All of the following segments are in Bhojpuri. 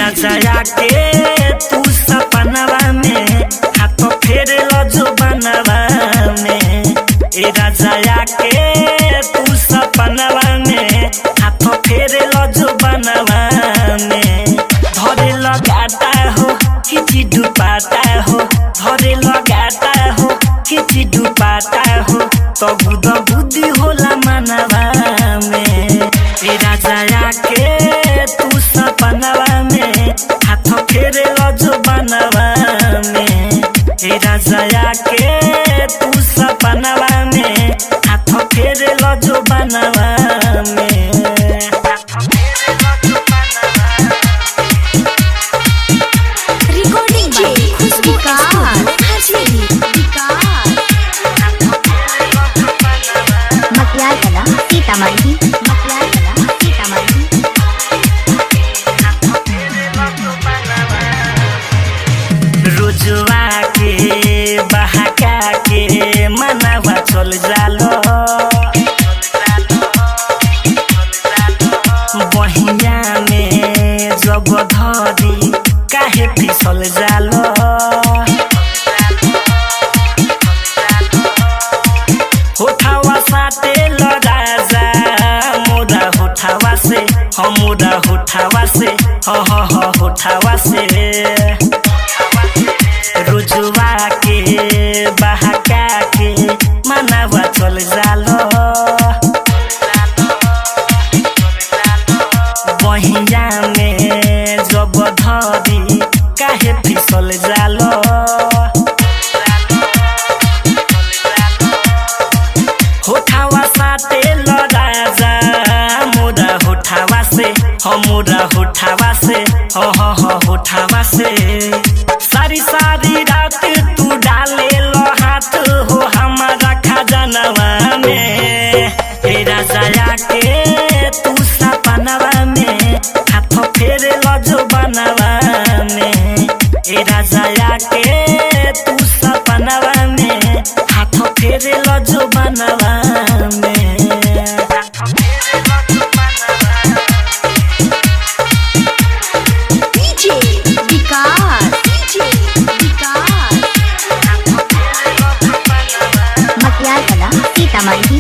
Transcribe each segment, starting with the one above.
राजा के तू सपनवा में हाथ फेर जो बनवा में। ए राजा के तू सपनवा में हाथ फेर जो बनवा में। धरे लगाता हो खिची डुबाता हो, धरे लगाता हो खिची डुबाता हो, तो बुद बुद्धि होला मनवा में। ए राजा के तू सपनवा में हाथ फेर जो बनवा में। ए राजा के तू सपनवा में हाथ फेर जो बनवा में। रिकॉर्डिंग बाय खुशबू मटियारकला सीतामढ़ी। रोजुआ के बहका के मनवा चल जालो, बहिया में जब धरी काहे फिसल जालो। होठावा साटे राजा मोरा होठावा से, मोरा होठावा से, होठावा से। रोजुआ के बहका के मनवा चल जालो, बहिया में जब धरी काहे फिसल जालो। होठावा साटे राजा मोरा होठावा से, मोरा होठावा से, होठावा से। सारी सारी रात तू डाले लो हाथ हो हमारा खजानवा में। ए राजा के तू सपनवा में हाथ फेर जो बनवा में। ए राजा के तू सपनवा में हाथ फेर जो बनवा में। Matiyarkala Sitamarhi.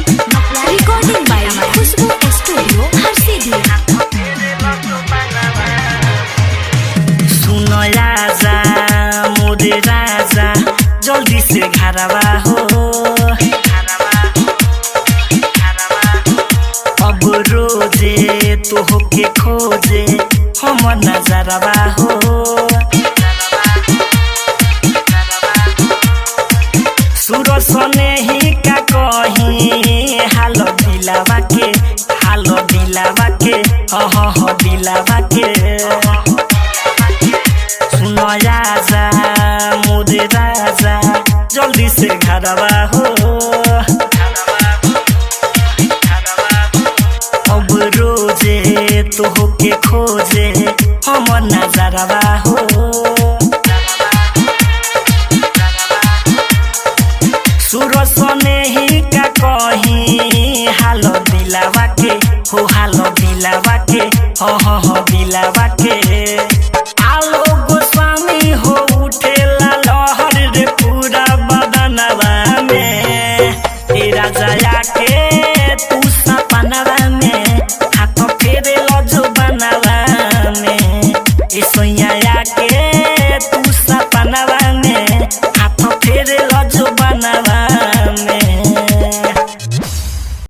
Recording by Khushbu studio Harsiddhi. सुनो राजा मोरे राजा जल्दी से घरवा हो, अब रोजे तो होके खोजे हम नजरवा हो। सूरज सने ही का कहीं हालो दिलावा के, हालो दिलावा के, दिलावा के। सुनो राजा मोरे राजा जल्दी से घरवा हो, अब रोजे तो होके खोजे हम नजरवा हो। सूरज सने ही का कहीं हालो दिलावा के, हालो दिलावा के, दिलावा के।